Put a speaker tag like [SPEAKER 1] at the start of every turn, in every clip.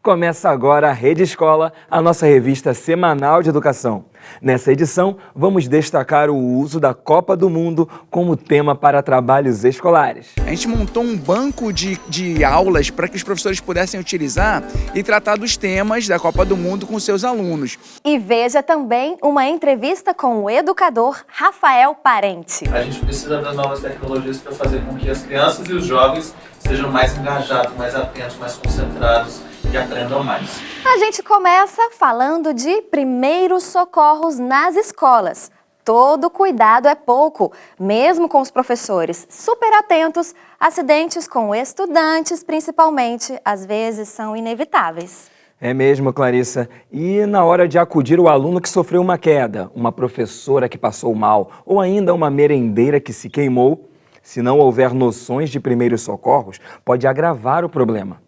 [SPEAKER 1] Começa agora a Rede Escola, a nossa revista semanal de educação. Nessa edição, vamos destacar o uso da Copa do Mundo como tema para trabalhos escolares.
[SPEAKER 2] A gente montou um banco de aulas para que os professores pudessem utilizar e tratar dos temas da Copa do Mundo com seus alunos.
[SPEAKER 3] E veja também uma entrevista com o educador Rafael Parente.
[SPEAKER 4] A gente precisa das novas tecnologias para fazer com que as crianças e os jovens sejam mais engajados, mais atentos, mais concentrados e aprendam mais.
[SPEAKER 3] A gente começa falando de primeiros socorros nas escolas. Todo cuidado é pouco, mesmo com os professores super atentos, acidentes com estudantes, principalmente, às vezes são inevitáveis.
[SPEAKER 1] É mesmo, Clarissa. E na hora de acudir o aluno que sofreu uma queda, uma professora que passou mal ou ainda uma merendeira que se queimou, se não houver noções de primeiros socorros, pode agravar o problema.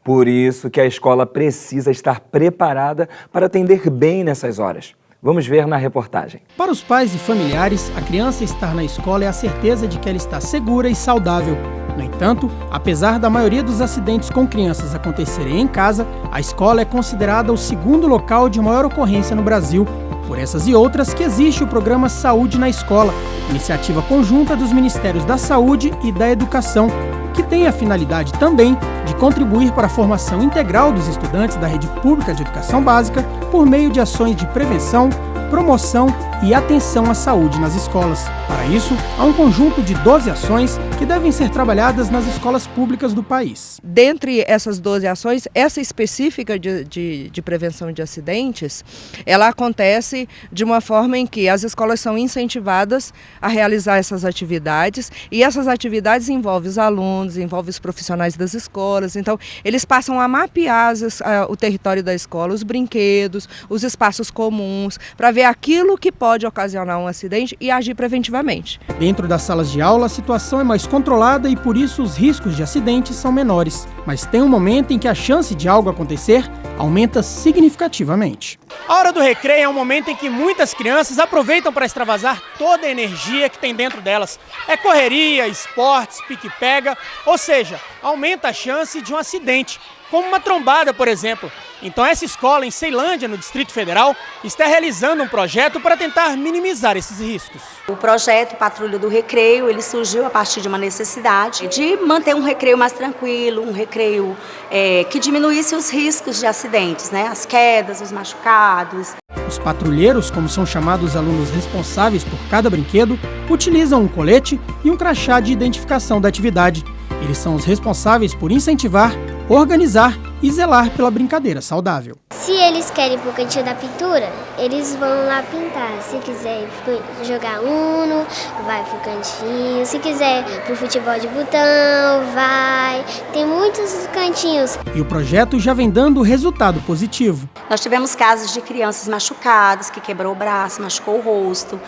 [SPEAKER 1] Por isso que a escola precisa estar preparada para atender bem nessas horas. Vamos ver na reportagem.
[SPEAKER 5] Para os pais e familiares, a criança estar na escola é a certeza de que ela está segura e saudável. No entanto, apesar da maioria dos acidentes com crianças acontecerem em casa, a escola é considerada o segundo local de maior ocorrência no Brasil. Por essas e outras que existe o programa Saúde na Escola, iniciativa conjunta dos Ministérios da Saúde e da Educação, que tem a finalidade também de contribuir para a formação integral dos estudantes da rede pública de educação básica por meio de ações de prevenção, promoção e atenção à saúde nas escolas. Para isso, há um conjunto de 12 ações que devem ser trabalhadas nas escolas públicas do país.
[SPEAKER 6] Dentre essas 12 ações, essa específica de prevenção de acidentes, ela acontece de uma forma em que as escolas são incentivadas a realizar essas atividades, e essas atividades envolvem os alunos, envolvem os profissionais das escolas. Então, eles passam a mapear o território da escola, os brinquedos, os espaços comuns, para ver aquilo que pode ocasionar um acidente e agir preventivamente.
[SPEAKER 5] Dentro das salas de aula, a situação é mais controlada e por isso os riscos de acidentes são menores. Mas tem um momento em que a chance de algo acontecer aumenta significativamente. A hora do recreio é um momento em que muitas crianças aproveitam para extravasar toda a energia que tem dentro delas. É correria, esportes, pique-pega, ou seja, aumenta a chance de um acidente, como uma trombada, por exemplo. Então essa escola em Ceilândia, no Distrito Federal, está realizando um projeto para tentar minimizar esses riscos.
[SPEAKER 7] O projeto Patrulha do Recreio, ele surgiu a partir de uma necessidade de manter um recreio mais tranquilo, um recreio que diminuísse os riscos de acidentes, né? As quedas, os machucados.
[SPEAKER 5] Os patrulheiros, como são chamados os alunos responsáveis por cada brinquedo, utilizam um colete e um crachá de identificação da atividade. Eles são os responsáveis por incentivar, organizar e zelar pela brincadeira saudável.
[SPEAKER 8] Se eles querem ir pro cantinho da pintura, eles vão lá pintar. Se quiser jogar Uno, vai pro cantinho. Se quiser pro futebol de botão, vai. Tem muitos cantinhos.
[SPEAKER 5] E o projeto já vem dando resultado positivo.
[SPEAKER 7] Nós tivemos casos de crianças machucadas, que quebrou o braço, machucou o rosto.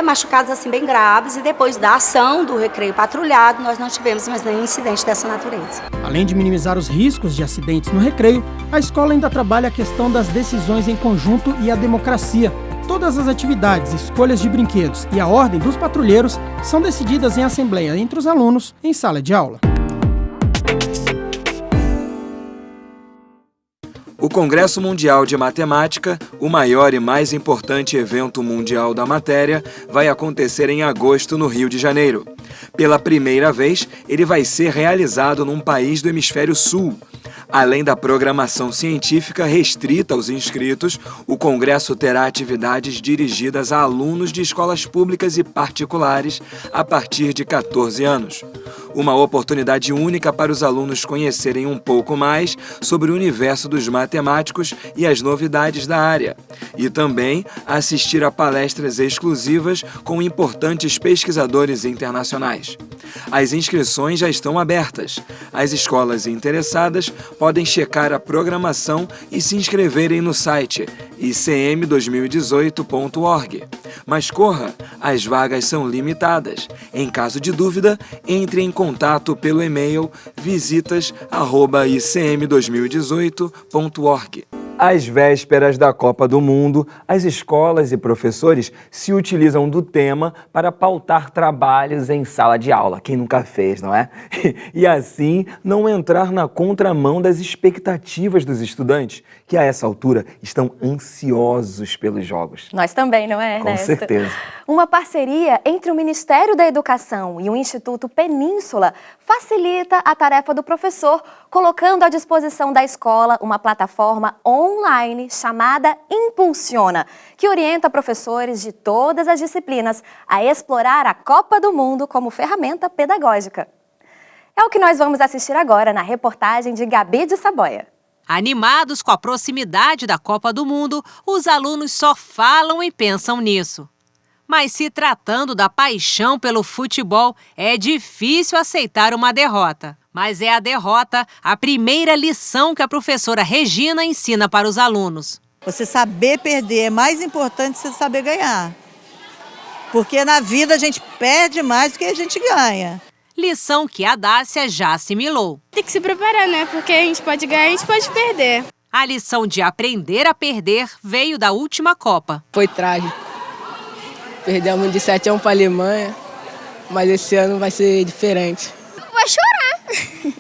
[SPEAKER 7] Machucados assim bem graves, e depois da ação do recreio patrulhado, nós não tivemos mais nenhum incidente dessa natureza.
[SPEAKER 5] Além de minimizar os riscos de acidentes no recreio, a escola ainda trabalha a questão das decisões em conjunto e a democracia. Todas as atividades, escolhas de brinquedos e a ordem dos patrulheiros são decididas em assembleia entre os alunos em sala de aula.
[SPEAKER 1] O Congresso Mundial de Matemática, o maior e mais importante evento mundial da matéria, vai acontecer em agosto no Rio de Janeiro. Pela primeira vez, ele vai ser realizado num país do Hemisfério Sul. Além da programação científica restrita aos inscritos, o congresso terá atividades dirigidas a alunos de escolas públicas e particulares a partir de 14 anos. Uma oportunidade única para os alunos conhecerem um pouco mais sobre o universo dos matemáticos e as novidades da área. E também assistir a palestras exclusivas com importantes pesquisadores internacionais. As inscrições já estão abertas. As escolas interessadas podem checar a programação e se inscreverem no site icm2018.org. Mas corra, as vagas são limitadas. Em caso de dúvida, entre em contato pelo e-mail visitas@icm2018.org. Às vésperas da Copa do Mundo, as escolas e professores se utilizam do tema para pautar trabalhos em sala de aula. Quem nunca fez, não é? E assim não entrar na contramão das expectativas dos estudantes, que a essa altura estão ansiosos pelos jogos.
[SPEAKER 3] Nós também, não é, Ernesto?
[SPEAKER 1] Com certeza.
[SPEAKER 3] Uma parceria entre o Ministério da Educação e o Instituto Península facilita a tarefa do professor, colocando à disposição da escola uma plataforma online chamada Impulsiona, que orienta professores de todas as disciplinas a explorar a Copa do Mundo como ferramenta pedagógica. É o que nós vamos assistir agora na reportagem de Gabi de Saboia.
[SPEAKER 9] Animados com a proximidade da Copa do Mundo, os alunos só falam e pensam nisso. Mas se tratando da paixão pelo futebol, é difícil aceitar uma derrota. Mas é a derrota a primeira lição que a professora Regina ensina para os alunos.
[SPEAKER 10] Você saber perder é mais importante que você saber ganhar. Porque na vida a gente perde mais do que a gente ganha.
[SPEAKER 9] Lição que a Dácia já assimilou.
[SPEAKER 11] Tem que se preparar, né? Porque a gente pode ganhar e a gente pode perder.
[SPEAKER 9] A lição de aprender a perder veio da última Copa.
[SPEAKER 12] Foi trágico. Perdemos de 7-1 para a Alemanha, mas esse ano vai ser diferente.
[SPEAKER 11] Vai chorar,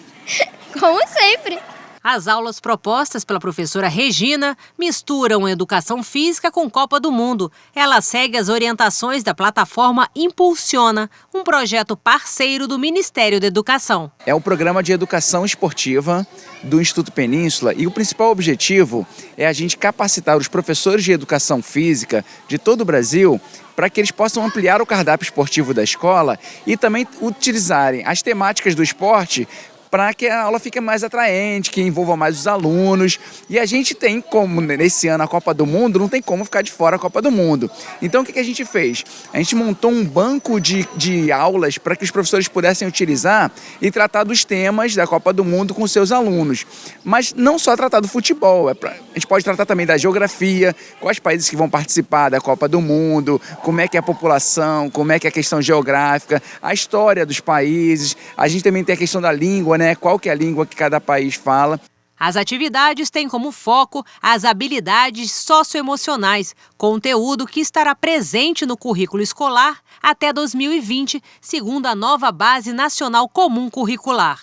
[SPEAKER 11] como sempre.
[SPEAKER 9] As aulas propostas pela professora Regina misturam educação física com Copa do Mundo. Ela segue as orientações da plataforma Impulsiona, um projeto parceiro do Ministério da Educação.
[SPEAKER 2] É um programa de educação esportiva do Instituto Península e o principal objetivo é a gente capacitar os professores de educação física de todo o Brasil para que eles possam ampliar o cardápio esportivo da escola e também utilizarem as temáticas do esporte para que a aula fique mais atraente, que envolva mais os alunos. E a gente tem como, nesse ano, a Copa do Mundo, não tem como ficar de fora a Copa do Mundo. Então, o que a gente fez? A gente montou um banco de aulas para que os professores pudessem utilizar e tratar dos temas da Copa do Mundo com seus alunos. Mas não só tratar do futebol, a gente pode tratar também da geografia, quais países que vão participar da Copa do Mundo, como é que é a população, como é que é a questão geográfica, a história dos países. A gente também tem a questão da língua, né? Qual que é a língua que cada país fala.
[SPEAKER 9] As atividades têm como foco as habilidades socioemocionais, conteúdo que estará presente no currículo escolar até 2020, segundo a nova Base Nacional Comum Curricular.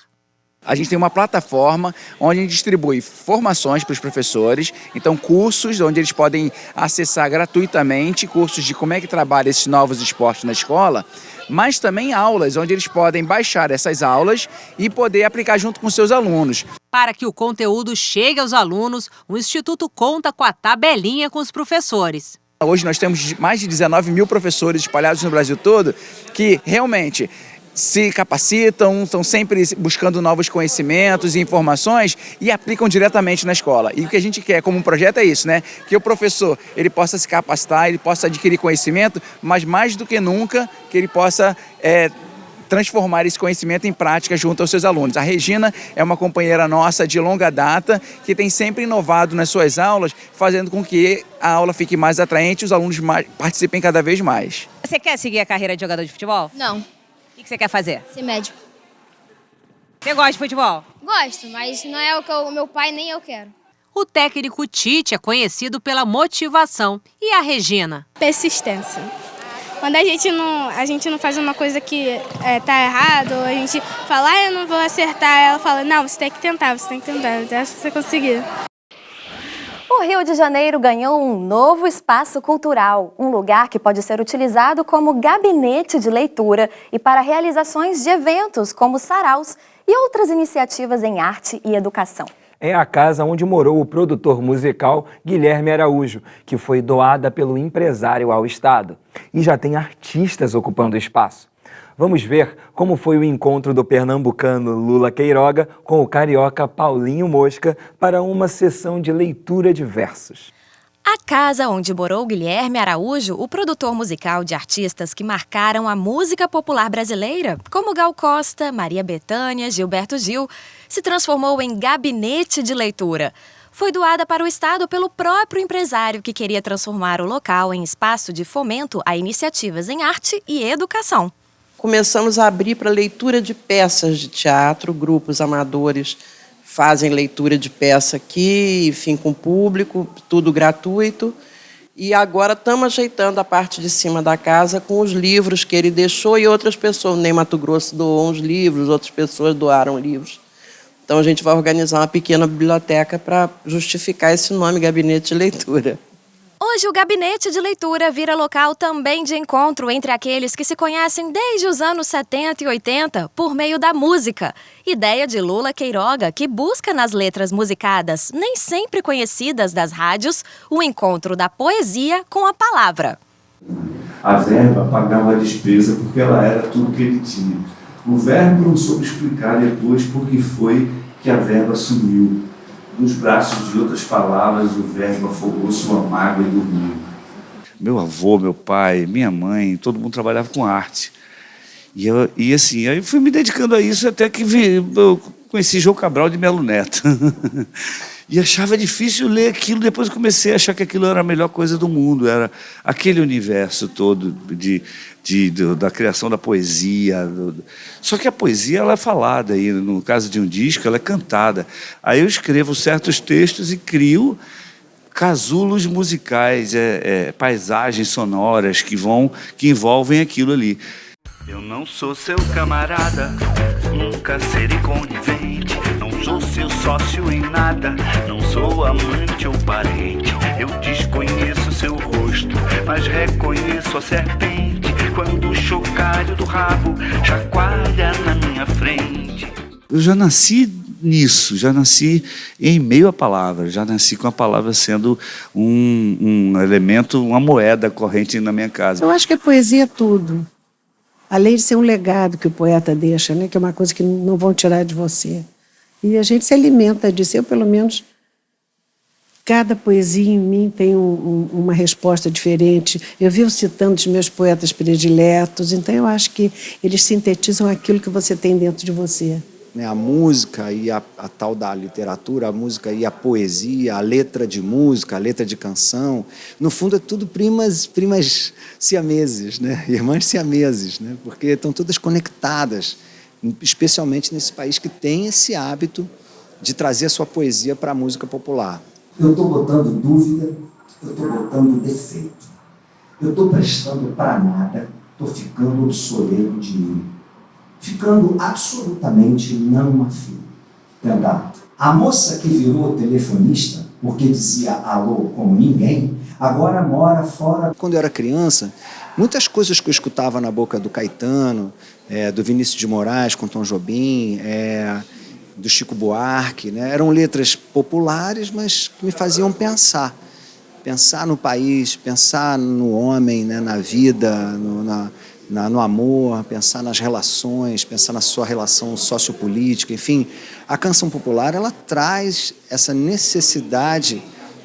[SPEAKER 2] A gente tem uma plataforma onde a gente distribui formações para os professores, então cursos onde eles podem acessar gratuitamente, cursos de como é que trabalha esses novos esportes na escola, mas também aulas onde eles podem baixar essas aulas e poder aplicar junto com seus alunos.
[SPEAKER 9] Para que o conteúdo chegue aos alunos, o Instituto conta com a tabelinha com os professores.
[SPEAKER 2] Hoje nós temos mais de 19 mil professores espalhados no Brasil todo que realmente se capacitam, estão sempre buscando novos conhecimentos e informações e aplicam diretamente na escola. E o que a gente quer como um projeto é isso, né? Que o professor ele possa se capacitar, ele possa adquirir conhecimento, mas mais do que nunca que ele possa transformar esse conhecimento em prática junto aos seus alunos. A Regina é uma companheira nossa de longa data que tem sempre inovado nas suas aulas, fazendo com que a aula fique mais atraente e os alunos participem cada vez mais.
[SPEAKER 9] Você quer seguir a carreira de jogador de futebol?
[SPEAKER 11] Não.
[SPEAKER 9] O que você quer fazer?
[SPEAKER 11] Ser médico.
[SPEAKER 9] Você gosta de futebol?
[SPEAKER 11] Gosto, mas não é o que o meu pai nem eu quero.
[SPEAKER 9] O técnico Tite é conhecido pela motivação. E a Regina?
[SPEAKER 11] Persistência. Quando a gente não faz uma coisa que tá errado, ou a gente fala, eu não vou acertar, ela fala, não, você tem que tentar até você conseguir.
[SPEAKER 3] O Rio de Janeiro ganhou um novo espaço cultural, um lugar que pode ser utilizado como gabinete de leitura e para realizações de eventos como saraus e outras iniciativas em arte e educação.
[SPEAKER 1] É a casa onde morou o produtor musical Guilherme Araújo, que foi doada pelo empresário ao Estado. E já tem artistas ocupando o espaço. Vamos ver como foi o encontro do pernambucano Lula Queiroga com o carioca Paulinho Mosca para uma sessão de leitura de versos.
[SPEAKER 3] A casa onde morou Guilherme Araújo, o produtor musical de artistas que marcaram a música popular brasileira, como Gal Costa, Maria Bethânia, Gilberto Gil, se transformou em gabinete de leitura. Foi doada para o Estado pelo próprio empresário que queria transformar o local em espaço de fomento a iniciativas em arte e educação.
[SPEAKER 13] Começamos a abrir para leitura de peças de teatro, grupos amadores fazem leitura de peça aqui, enfim, com público, tudo gratuito. E agora estamos ajeitando a parte de cima da casa com os livros que ele deixou e outras pessoas. O Ney Mato Grosso doou uns livros, outras pessoas doaram livros. Então a gente vai organizar uma pequena biblioteca para justificar esse nome, Gabinete de Leitura.
[SPEAKER 3] Hoje o Gabinete de Leitura vira local também de encontro entre aqueles que se conhecem desde os anos 70 e 80 por meio da música. Ideia de Lula Queiroga, que busca nas letras musicadas, nem sempre conhecidas das rádios, o encontro da poesia com a palavra.
[SPEAKER 14] A verba pagava a despesa porque ela era tudo que ele tinha. O verbo não soube explicar depois por que foi que a verba sumiu. Nos braços de outras palavras, o verbo afogou sua mágoa e dormiu.
[SPEAKER 15] Meu avô, meu pai, minha mãe, todo mundo trabalhava com arte. E assim, aí fui me dedicando a isso até que eu conheci João Cabral de Melo Neto. E achava difícil ler aquilo, depois comecei a achar que aquilo era a melhor coisa do mundo, era aquele universo todo da criação da poesia. Só que a poesia ela é falada, e no caso de um disco, ela é cantada. Aí eu escrevo certos textos e crio casulos musicais, paisagens sonoras que envolvem aquilo ali. Eu não sou seu camarada, nunca serei conivente. Não sou seu sócio em nada, não sou amante ou parente. Eu desconheço seu rosto, mas reconheço a serpente quando o chocalho do rabo chacoalha na minha frente. Eu já nasci nisso, já nasci em meio à palavra, já nasci com a palavra sendo um elemento, uma moeda corrente na minha casa.
[SPEAKER 16] Eu acho que a poesia é tudo. Além de ser um legado que o poeta deixa, né, que é uma coisa que não vão tirar de você. E a gente se alimenta disso. Eu, pelo menos, cada poesia em mim tem uma resposta diferente. Eu vivo citando os meus poetas prediletos, então eu acho que eles sintetizam aquilo que você tem dentro de você.
[SPEAKER 17] A música e a tal da literatura, a música e a poesia, a letra de música, a letra de canção, no fundo é tudo primas siameses, né? Irmãs siameses, né? Porque estão todas conectadas, especialmente nesse país que tem esse hábito de trazer a sua poesia para a música popular.
[SPEAKER 14] Eu estou botando dúvida, eu estou botando defeito. Eu estou prestando para nada, estou ficando obsoleto de mim. Ficando absolutamente não afim. Entendeu? A moça que virou telefonista, porque dizia alô como ninguém, agora mora fora.
[SPEAKER 17] Quando eu era criança, muitas coisas que eu escutava na boca do Caetano, do Vinícius de Moraes com Tom Jobim, do Chico Buarque, né? Eram letras populares, mas que me faziam pensar. Pensar no país, pensar no homem, né? Na vida, no amor, pensar nas relações, pensar na sua relação sociopolítica, enfim. A canção popular, ela traz essa necessidade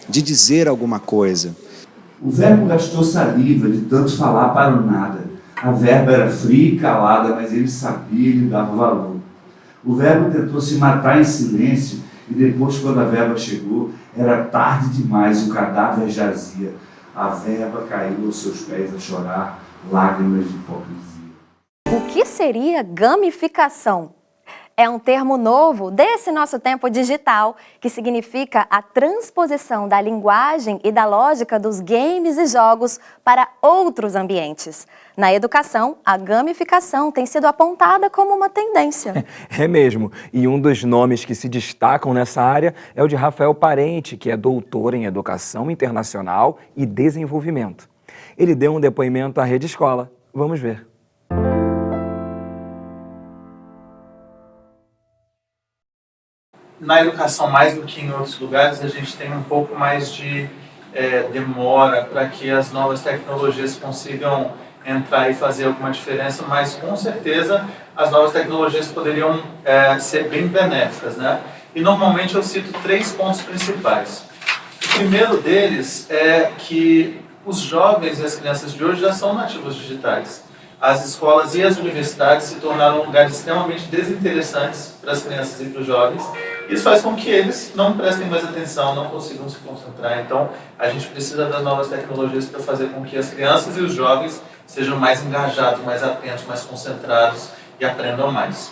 [SPEAKER 17] de dizer alguma coisa.
[SPEAKER 14] O verbo gastou saliva de tanto falar para o nada. A verba era fria e calada, mas ele sabia e lhe dava valor. O verbo tentou se matar em silêncio e depois, quando a verba chegou, era tarde demais, o cadáver jazia. A verba caiu aos seus pés a chorar, lágrimas de hipocrisia.
[SPEAKER 3] O que seria gamificação? É um termo novo desse nosso tempo digital que significa a transposição da linguagem e da lógica dos games e jogos para outros ambientes. Na educação, a gamificação tem sido apontada como uma tendência.
[SPEAKER 1] É mesmo. E um dos nomes que se destacam nessa área é o de Rafael Parente, que é doutor em Educação Internacional e Desenvolvimento. Ele deu um depoimento à Rede Escola. Vamos ver.
[SPEAKER 4] Na educação, mais do que em outros lugares, a gente tem um pouco mais de demora para que as novas tecnologias consigam entrar e fazer alguma diferença, mas com certeza as novas tecnologias poderiam ser bem benéficas, né? E normalmente eu cito 3 pontos principais. O primeiro deles é que os jovens e as crianças de hoje já são nativos digitais. As escolas e as universidades se tornaram lugares extremamente desinteressantes para as crianças e para os jovens. Isso faz com que eles não prestem mais atenção, não consigam se concentrar. Então, a gente precisa das novas tecnologias para fazer com que as crianças e os jovens sejam mais engajados, mais atentos, mais concentrados e aprendam mais.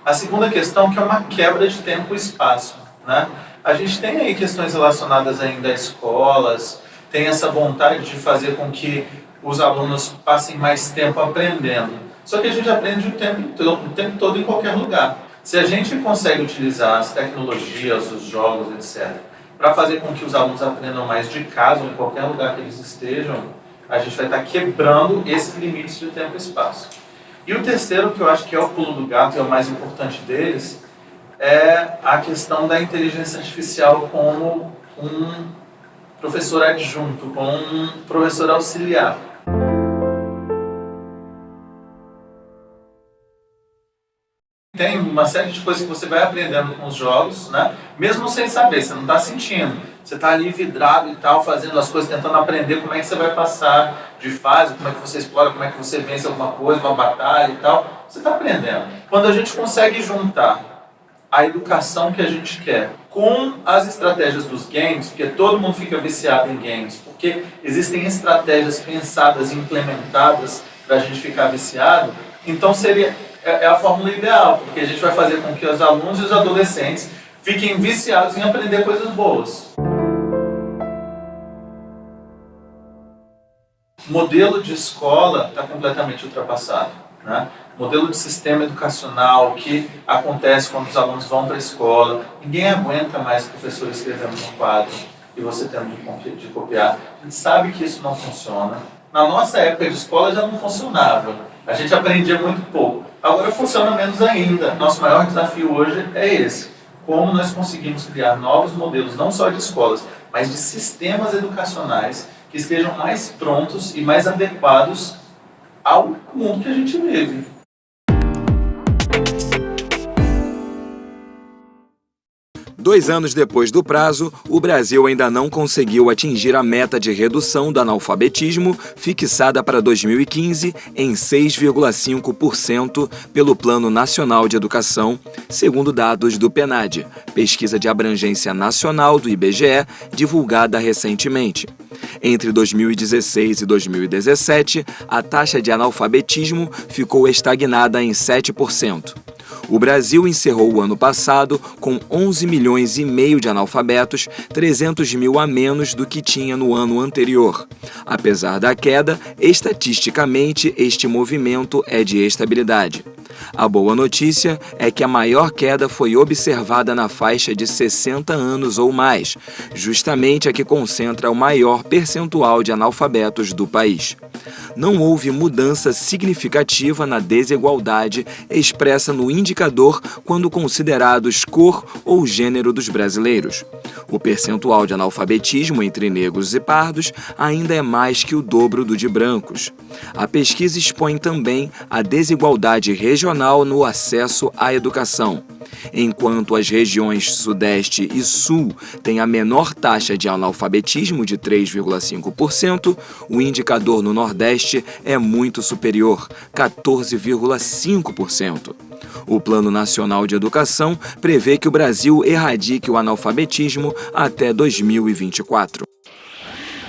[SPEAKER 4] A segunda questão que é uma quebra de tempo e espaço, né? A gente tem aí questões relacionadas ainda a escolas, tem essa vontade de fazer com que os alunos passem mais tempo aprendendo. Só que a gente aprende o tempo todo em qualquer lugar. Se a gente consegue utilizar as tecnologias, os jogos, etc., para fazer com que os alunos aprendam mais de casa ou em qualquer lugar que eles estejam, a gente vai estar quebrando esses limites de tempo e espaço. E o terceiro, que eu acho que é o pulo do gato e é o mais importante deles, é a questão da inteligência artificial como um professor adjunto, como um professor auxiliar. Tem uma série de coisas que você vai aprendendo com os jogos, né? Mesmo sem saber, você não está sentindo. Você está ali vidrado e tal, fazendo as coisas, tentando aprender como é que você vai passar de fase, como é que você explora, como é que você vence alguma coisa, uma batalha e tal. Você está aprendendo. Quando a gente consegue juntar a educação que a gente quer com as estratégias dos games, porque todo mundo fica viciado em games, porque existem estratégias pensadas e implementadas para a gente ficar viciado, então é a fórmula ideal, porque a gente vai fazer com que os alunos e os adolescentes fiquem viciados em aprender coisas boas. O modelo de escola está completamente ultrapassado, né? O modelo de sistema educacional que acontece quando os alunos vão para a escola, ninguém aguenta mais o professor escrevendo no quadro e você tendo de copiar. A gente sabe que isso não funciona. Na nossa época de escola já não funcionava. A gente aprendia muito pouco. Agora funciona menos ainda. Nosso maior desafio hoje é esse. Como nós conseguimos criar novos modelos, não só de escolas, mas de sistemas educacionais que estejam mais prontos e mais adequados ao mundo que a gente vive.
[SPEAKER 1] Dois anos depois do prazo, o Brasil ainda não conseguiu atingir a meta de redução do analfabetismo fixada para 2015 em 6,5% pelo Plano Nacional de Educação, segundo dados do PNAD, pesquisa de abrangência nacional do IBGE, divulgada recentemente. Entre 2016 e 2017, a taxa de analfabetismo ficou estagnada em 7%. O Brasil encerrou o ano passado com 11 milhões e meio de analfabetos, 300 mil a menos do que tinha no ano anterior. Apesar da queda, estatisticamente, este movimento é de estabilidade. A boa notícia é que a maior queda foi observada na faixa de 60 anos ou mais, justamente a que concentra o maior percentual de analfabetos do país. Não houve mudança significativa na desigualdade expressa no indicador quando considerados cor ou gênero dos brasileiros. O percentual de analfabetismo entre negros e pardos ainda é mais que o dobro do de brancos. A pesquisa expõe também a desigualdade regional no acesso à educação. Enquanto as regiões Sudeste e Sul têm a menor taxa de analfabetismo de 3,5%, o indicador no Nordeste é muito superior, 14,5%. O Plano Nacional de Educação prevê que o Brasil erradique o analfabetismo até 2024.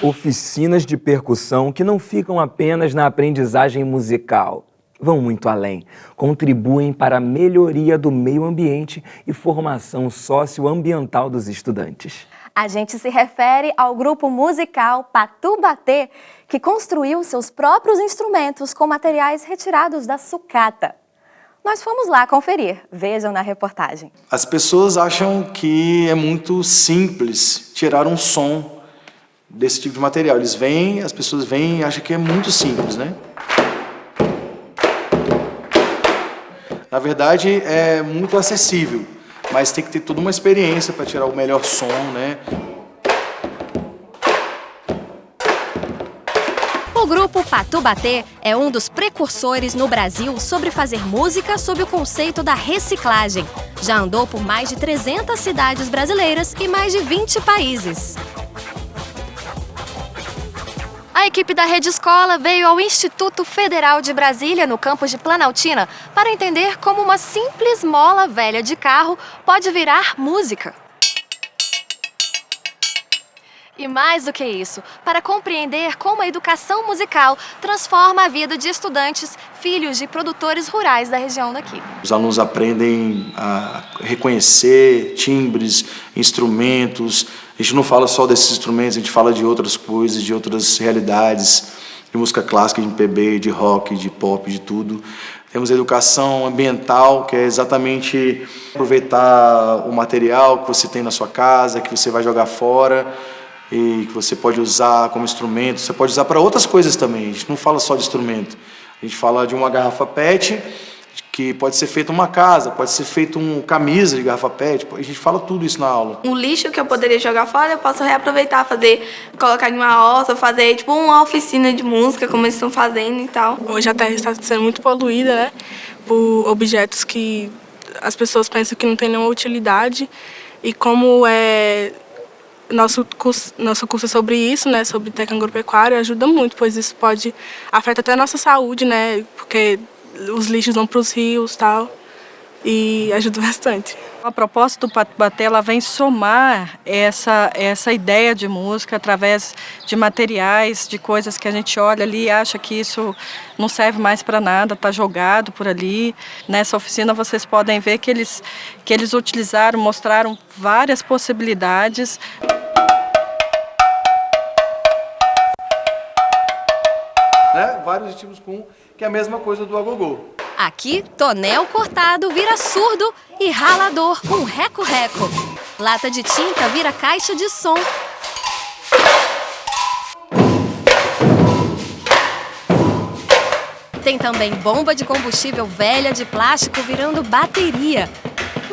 [SPEAKER 18] Oficinas de percussão que não ficam apenas na aprendizagem musical. Vão muito além, contribuem para a melhoria do meio ambiente e formação socioambiental dos estudantes.
[SPEAKER 3] A gente se refere ao grupo musical Patu Batê, que construiu seus próprios instrumentos com materiais retirados da sucata. Nós fomos lá conferir, vejam na reportagem.
[SPEAKER 19] As pessoas acham que é muito simples tirar um som desse tipo de material. As pessoas vêm e acham que é muito simples, né? Na verdade, é muito acessível, mas tem que ter toda uma experiência para tirar o melhor som, né?
[SPEAKER 3] O grupo Patu Batê é um dos precursores no Brasil sobre fazer música sob o conceito da reciclagem. Já andou por mais de 300 cidades brasileiras e mais de 20 países. A equipe da Rede Escola veio ao Instituto Federal de Brasília, no campus de Planaltina, para entender como uma simples mola velha de carro pode virar música. E mais do que isso, para compreender como a educação musical transforma a vida de estudantes, filhos de produtores rurais da região daqui.
[SPEAKER 19] Os alunos aprendem a reconhecer timbres, instrumentos. A gente não fala só desses instrumentos, a gente fala de outras coisas, de outras realidades, de música clássica, de MPB, de rock, de pop, de tudo. Temos a educação ambiental, que é exatamente aproveitar o material que você tem na sua casa, que você vai jogar fora, e que você pode usar como instrumento, você pode usar para outras coisas também. A gente não fala só de instrumento, a gente fala de uma garrafa PET, que pode ser feita uma casa, pode ser feita uma camisa de garrafa PET, a gente fala tudo isso na aula.
[SPEAKER 20] Um lixo que eu poderia jogar fora, eu posso reaproveitar, colocar em uma horta, fazer tipo uma oficina de música, como eles estão fazendo e tal.
[SPEAKER 11] Hoje a Terra está sendo muito poluída, né, por objetos que as pessoas pensam que não tem nenhuma utilidade, e como nosso curso é sobre isso, né, sobre técnica agropecuária, ajuda muito, pois isso pode afetar até a nossa saúde, né, porque os lixos vão para os rios e tal, e ajuda bastante.
[SPEAKER 6] A proposta do Pato Baté, ela vem somar essa ideia de música através de materiais, de coisas que a gente olha ali e acha que isso não serve mais para nada, está jogado por ali. Nessa oficina vocês podem ver que eles utilizaram, mostraram várias possibilidades.
[SPEAKER 19] Vários tipos que é a mesma coisa do agogô.
[SPEAKER 3] Aqui, tonel cortado vira surdo e ralador com reco-reco. Lata de tinta vira caixa de som. Tem também bomba de combustível velha de plástico virando bateria.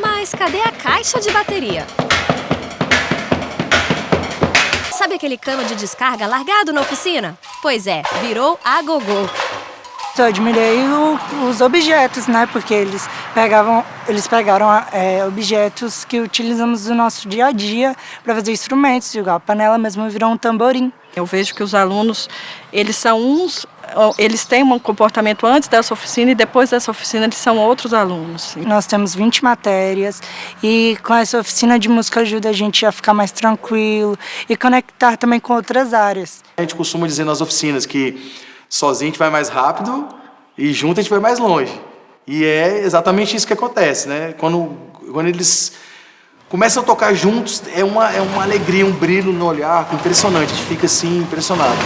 [SPEAKER 3] Mas cadê a caixa de bateria? Sabe aquele cano de descarga largado na oficina? Pois é, virou agogô.
[SPEAKER 21] Eu admirei os objetos, né? Porque eles pegaram objetos que utilizamos no nosso dia a dia para fazer instrumentos. A panela mesmo virou um tamborim.
[SPEAKER 6] Eu vejo que os alunos, eles têm um comportamento antes dessa oficina e depois dessa oficina eles são outros alunos.
[SPEAKER 21] Nós temos 20 matérias e com essa oficina de música ajuda a gente a ficar mais tranquilo e conectar também com outras áreas.
[SPEAKER 19] A gente costuma dizer nas oficinas que sozinho a gente vai mais rápido e junto a gente vai mais longe. E é exatamente isso que acontece, né? Quando eles começam a tocar juntos, é uma alegria, um brilho no olhar impressionante. A gente fica assim, impressionado.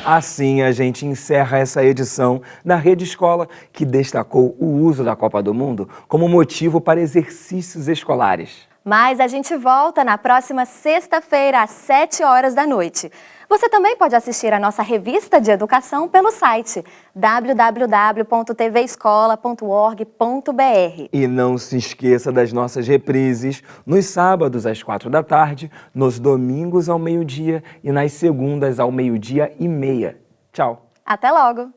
[SPEAKER 18] Assim a gente encerra essa edição da Rede Escola, que destacou o uso da Copa do Mundo como motivo para exercícios escolares.
[SPEAKER 3] Mas a gente volta na próxima sexta-feira, às 19h. Você também pode assistir a nossa revista de educação pelo site www.tvescola.org.br.
[SPEAKER 18] E não se esqueça das nossas reprises nos sábados às 16h, nos domingos ao meio-dia e nas segundas ao 12h30. Tchau!
[SPEAKER 3] Até logo!